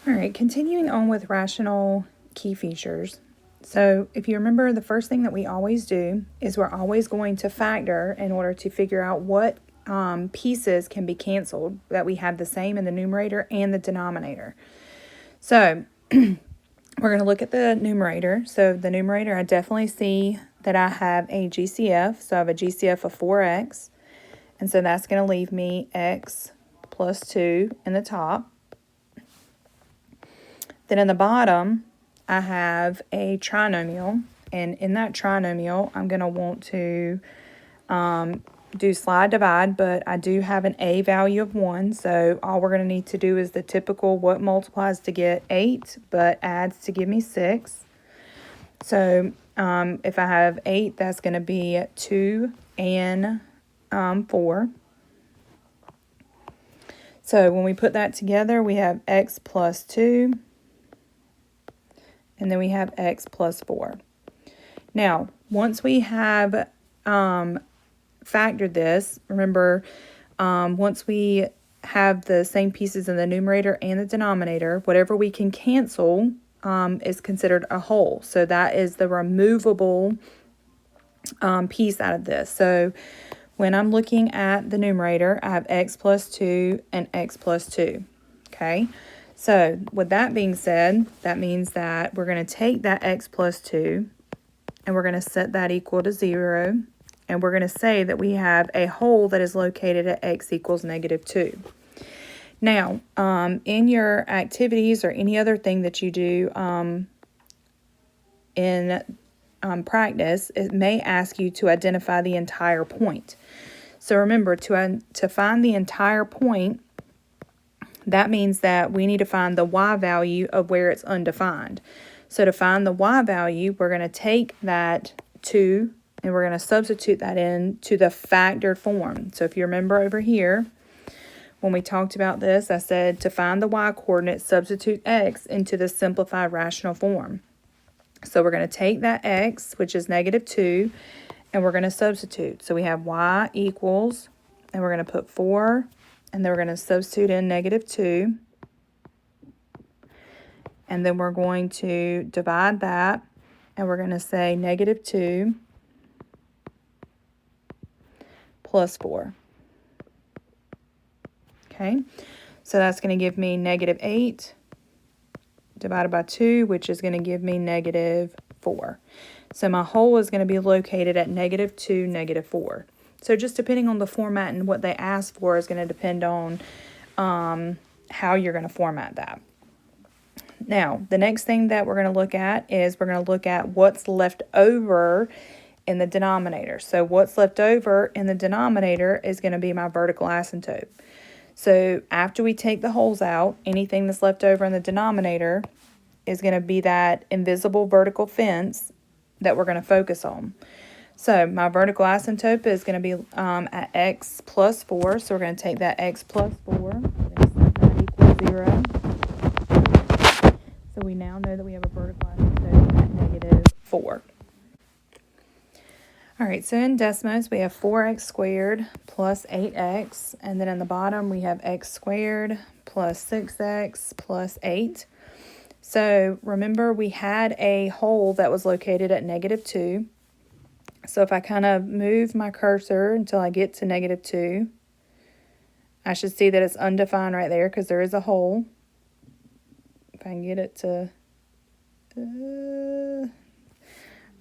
All right, continuing on with rational key features. So if you remember, the first thing that we always do is we're always going to factor in order to figure out what pieces can be canceled that we have the same in the numerator and the denominator. So we're going to look at the numerator. So the numerator, I definitely see that I have a GCF. So I have a GCF of 4x. And so that's going to leave me x plus 2 in the top. Then in the bottom, I have a trinomial. And in that trinomial, I'm going to want to do slide divide, but I do have an a value of 1. So all we're going to need to do is the typical what multiplies to get 8, but adds to give me 6. So if I have 8, that's going to be 2 and 4. So when we put that together, we have x plus 2, and then we have x plus 4. Now, once we have factored this, remember, once we have the same pieces in the numerator and the denominator, whatever we can cancel is considered a whole. So that is the removable piece out of this. So when I'm looking at the numerator, I have x plus 2 and x plus 2. Okay, so with that being said, that means that we're going to take that x plus 2 and we're going to set that equal to 0. And we're going to say that we have a whole that is located at x equals negative 2. Now, in your activities or any other thing that you do in practice, it may ask you to identify the entire point. So remember, to find the entire point, that means that we need to find the y value of where it's undefined. So to find the y value, we're going to take that 2 and we're going to substitute that into the factored form. So if you remember over here, when we talked about this, I said to find the y coordinate, substitute x into the simplified rational form. So we're going to take that x, which is negative 2, and we're going to substitute. So we have y equals, and we're going to put 4, and then we're going to substitute in negative 2. And then we're going to divide that, and we're going to say negative 2 plus 4. Okay, so that's going to give me negative 8 divided by 2, which is going to give me negative 4. So my whole is going to be located at negative 2, negative 4. So just depending on the format and what they ask for is going to depend on how you're going to format that. Now, the next thing that we're going to look at is we're going to look at what's left over in the denominator. So what's left over in the denominator is going to be my vertical asymptote. So after we take the wholes out, anything that's left over in the denominator is going to be that invisible vertical fence that we're going to focus on. So my vertical asymptote is going to be at x plus 4. So we're going to take that x plus 4. We're going to set that equals 0. So we now know that we have a vertical asymptote at negative 4. All right, so in Desmos, we have 4x squared plus 8x, and then in the bottom, we have x squared plus 6x plus 8. So remember, we had a whole that was located at negative 2. So if I kind of move my cursor until I get to negative 2, I should see that it's undefined right there because there is a whole. If I can get it to...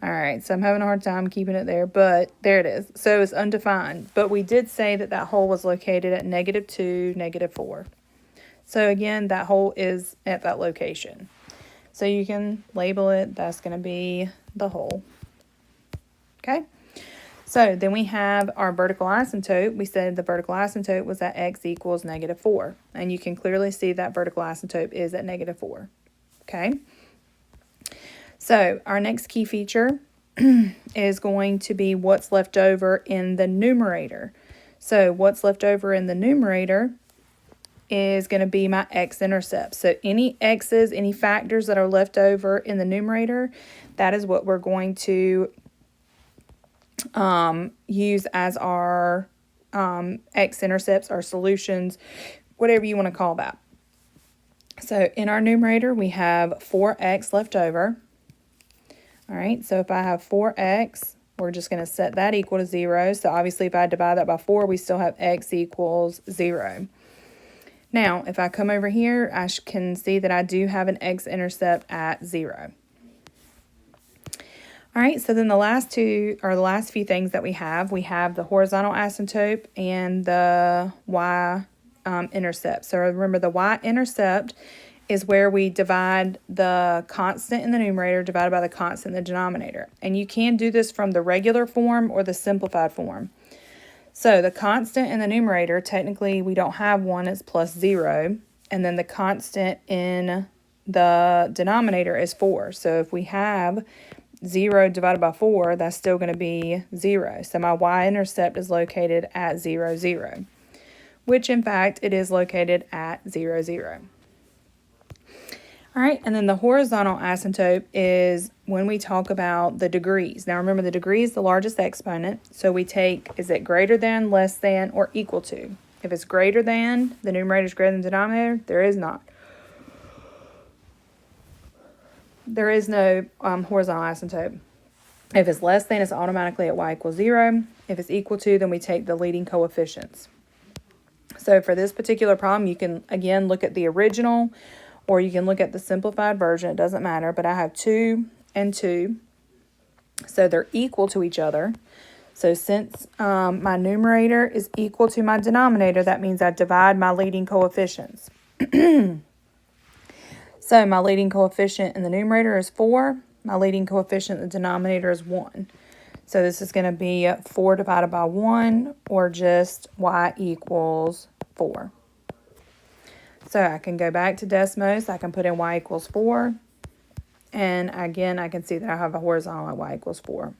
all right, so I'm having a hard time keeping it there, but there it is. So it's undefined, but we did say that that hole was located at negative 2, negative 4. So again, that hole is at that location. So you can label it, that's going to be the hole. Okay, so then we have our vertical asymptote. We said the vertical asymptote was at x equals negative 4. And you can clearly see that vertical asymptote is at negative 4. Okay. So our next key feature is going to be what's left over in the numerator. So what's left over in the numerator is going to be my x-intercept. So any x's, any factors that are left over in the numerator, that is what we're going to use as our x-intercepts, our solutions, whatever you want to call that. So in our numerator, we have 4x left over. All right, so if I have 4x, we're just going to set that equal to 0. So obviously if I divide that by 4, we still have x equals 0. Now, if I come over here, I can see that I do have an x-intercept at 0. All right, so then the last few things that we have the horizontal asymptote and the y-intercept. So remember, the y-intercept is where we divide the constant in the numerator divided by the constant in the denominator. And you can do this from the regular form or the simplified form. So the constant in the numerator, technically we don't have one, it's plus 0. And then the constant in the denominator is 4. So if we have 0 divided by 4, that's still going to be 0. So my y-intercept is located at 0, 0, which in fact it is located at 0, 0. All right, and then the horizontal asymptote is when we talk about the degrees. Now remember, the degree is the largest exponent, so we take, is it greater than, less than, or equal to? If it's greater than, the numerator is greater than the denominator, there is not. There is no horizontal asymptote. If it's less than, it's automatically at y equals 0. If it's equal to, then we take the leading coefficients. So for this particular problem, you can, again, look at the original, or you can look at the simplified version. It doesn't matter, but I have 2 and 2. So they're equal to each other. So since my numerator is equal to my denominator, that means I divide my leading coefficients. So my leading coefficient in the numerator is 4. My leading coefficient in the denominator is 1. So this is going to be 4 divided by 1, or just y equals 4. So I can go back to Desmos. I can put in y equals 4. And again, I can see that I have a horizontal at y equals 4.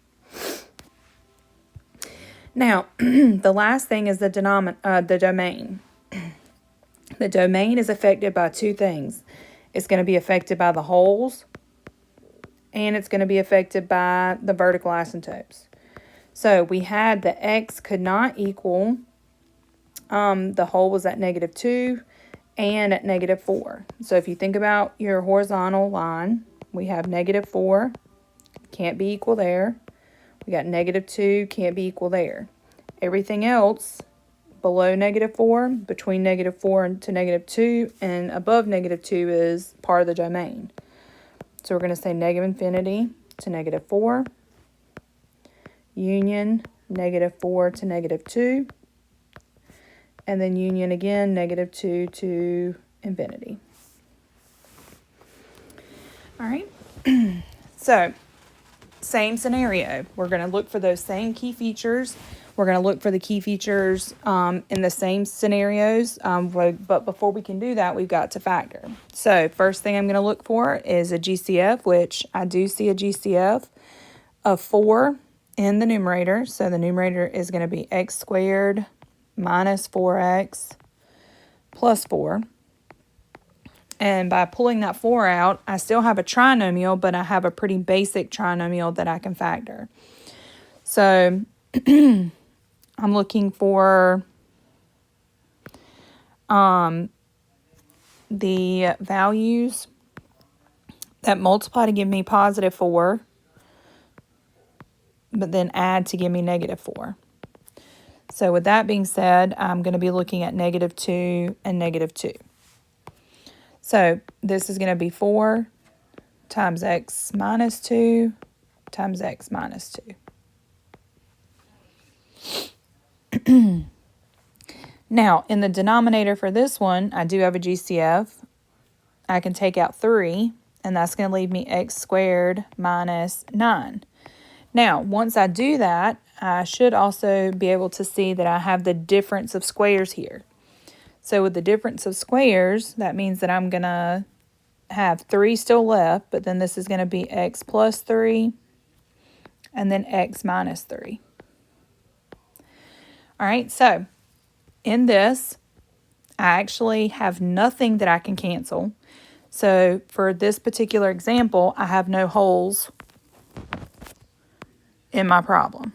Now, the last thing is the domain. The domain is affected by two things. It's going to be affected by the holes, and it's going to be affected by the vertical asymptotes. So we had the x could not equal, the hole was at -2 and at -4. So if you think about your horizontal line, we have -4, can't be equal there. We got -2, can't be equal there. Everything else below -4, between -4 and to -2, and above -2 is part of the domain. So we're going to say -infinity to -4, union -4 to -2, and then union again -2 to infinity. All right, so same scenario. We're going to look for those same key features. We're going to look for the key features in the same scenarios, but before we can do that, we've got to factor. So first thing I'm going to look for is a GCF, which I do see a GCF of 4 in the numerator. So the numerator is going to be x squared minus 4x plus 4. And by pulling that 4 out, I still have a trinomial, but I have a pretty basic trinomial that I can factor. So I'm looking for the values that multiply to give me +4, but then add to give me -4. So with that being said, I'm going to be looking at -2 and -2. So this is going to be 4 times x minus 2 times x minus 2. Now, in the denominator for this one, I do have a GCF. I can take out 3, and that's going to leave me x squared minus 9. Now, once I do that, I should also be able to see that I have the difference of squares here. So with the difference of squares, that means that I'm going to have 3 still left, but then this is going to be x plus 3, and then x minus 3. All right, so in this, I actually have nothing that I can cancel. So for this particular example, I have no holes in my problem.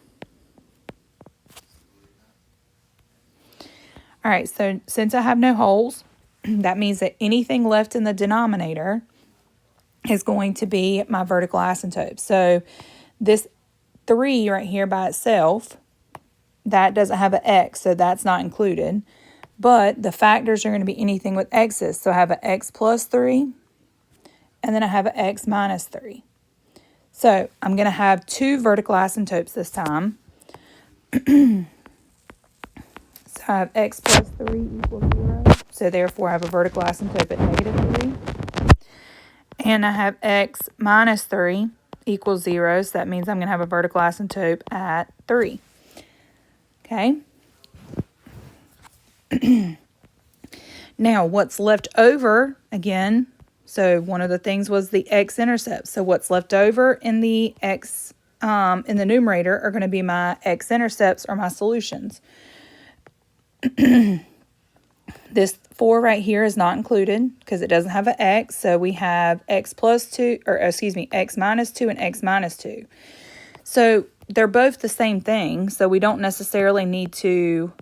All right, so since I have no holes, that means that anything left in the denominator is going to be my vertical asymptote. So this 3 right here by itself, that doesn't have an x, so that's not included. But the factors are going to be anything with x's. So I have an x plus 3, and then I have an x minus 3. So I'm going to have 2 vertical asymptotes this time. So I have x plus 3 equals 0. So therefore I have a vertical asymptote at negative 3. And I have x minus 3 equals 0. So that means I'm going to have a vertical asymptote at 3. Okay. Now, what's left over, again, so one of the things was the x-intercepts. So what's left over in the in the numerator are going to be my x-intercepts or my solutions. This 4 right here is not included because it doesn't have an x. So we have x plus 2, or excuse me, x minus 2 and x minus 2. So they're both the same thing. So we don't necessarily need to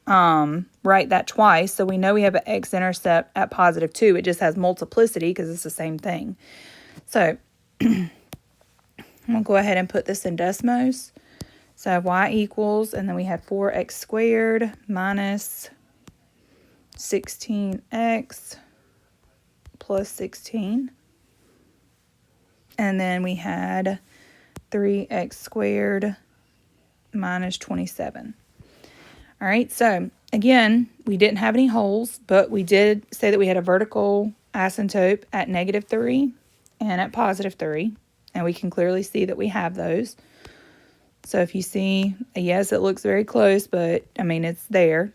write that twice. So we know we have an x-intercept at positive 2. It just has multiplicity because it's the same thing. So I'm going to go ahead and put this in Desmos. So I have y equals, and then we have 4x squared minus 16x plus 16. And then we had 3x squared minus 27. All right, so again, we didn't have any holes, but we did say that we had a vertical asymptote at negative 3 and at positive 3. And we can clearly see that we have those. So if you see, yes, it looks very close, but I mean, it's there.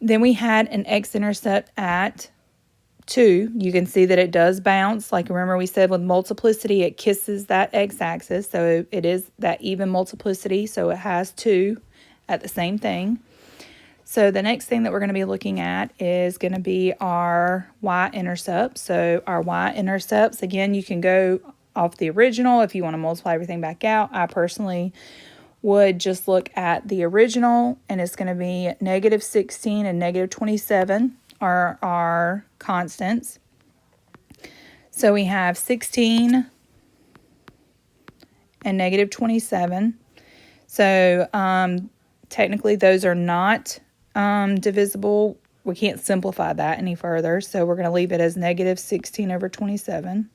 Then we had an x-intercept at 2. You can see that it does bounce. Like remember we said with multiplicity, it kisses that x-axis. So it is that even multiplicity. So it has 2 at the same thing. So the next thing that we're going to be looking at is going to be our y-intercepts. So our y-intercepts, again, you can go off the original if you want to multiply everything back out. I personally would just look at the original, and it's going to be negative 16 and negative 27 are our constants. So we have 16 and negative 27. So technically those are not divisible. We can't simplify that any further. So we're going to leave it as negative 16 over 27.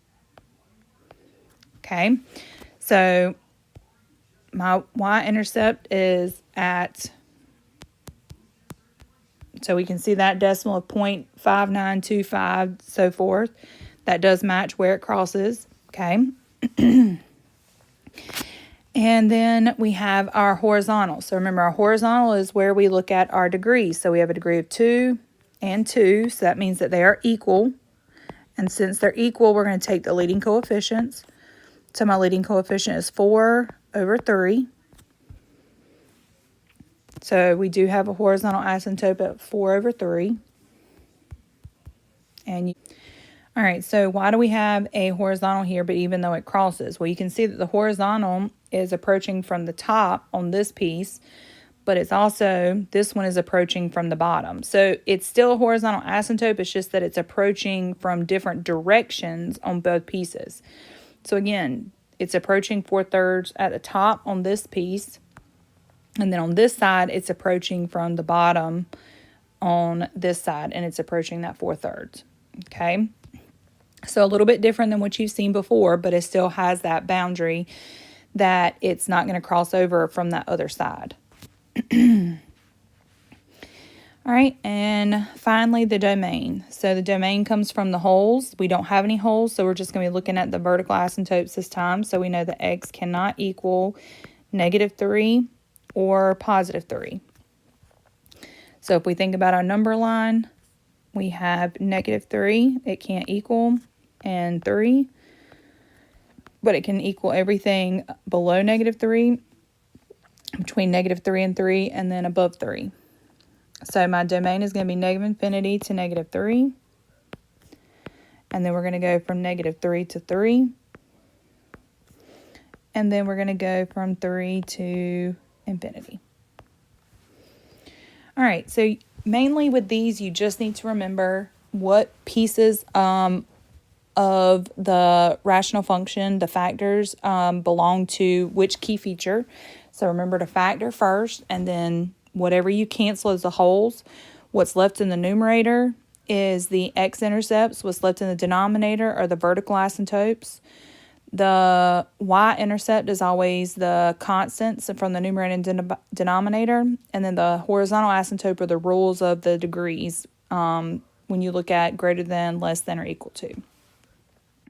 Okay. So my y-intercept is at, so we can see that decimal of 0.5925, so forth. That does match where it crosses. Okay. And then we have our horizontal. So remember, our horizontal is where we look at our degrees. So we have a degree of 2 and 2. So that means that they are equal. And since they're equal, we're going to take the leading coefficients. So my leading coefficient is 4 over 3. So we do have a horizontal asymptote at 4 over 3. All right, so why do we have a horizontal here, but even though it crosses? Well, you can see that the horizontal is approaching from the top on this piece, but it's also, this one is approaching from the bottom. So it's still a horizontal asymptote, it's just that it's approaching from different directions on both pieces. So again, it's approaching 4/3 at the top on this piece, and then on this side, it's approaching from the bottom on this side, and it's approaching that 4/3, okay? So a little bit different than what you've seen before, but it still has that boundary that it's not going to cross over from that other side. All right, and finally the domain. So the domain comes from the holes. We don't have any holes, so we're just going to be looking at the vertical asymptotes this time. So we know that x cannot equal negative 3 or positive 3. So if we think about our number line, we have negative 3. It can't equal, and 3. But it can equal everything below negative 3, between negative 3 and 3, and then above 3. So my domain is going to be negative infinity to negative 3. And then we're going to go from negative 3 to 3. And then we're going to go from 3 to infinity. All right, so mainly with these, you just need to remember what pieces of the rational function, the factors, belong to which key feature. So remember to factor first, and then whatever you cancel as the wholes. What's left in the numerator is the x-intercepts. What's left in the denominator are the vertical asymptotes. The y-intercept is always the constants from the numerator and denominator. And then the horizontal asymptote are the rules of the degrees when you look at greater than, less than, or equal to.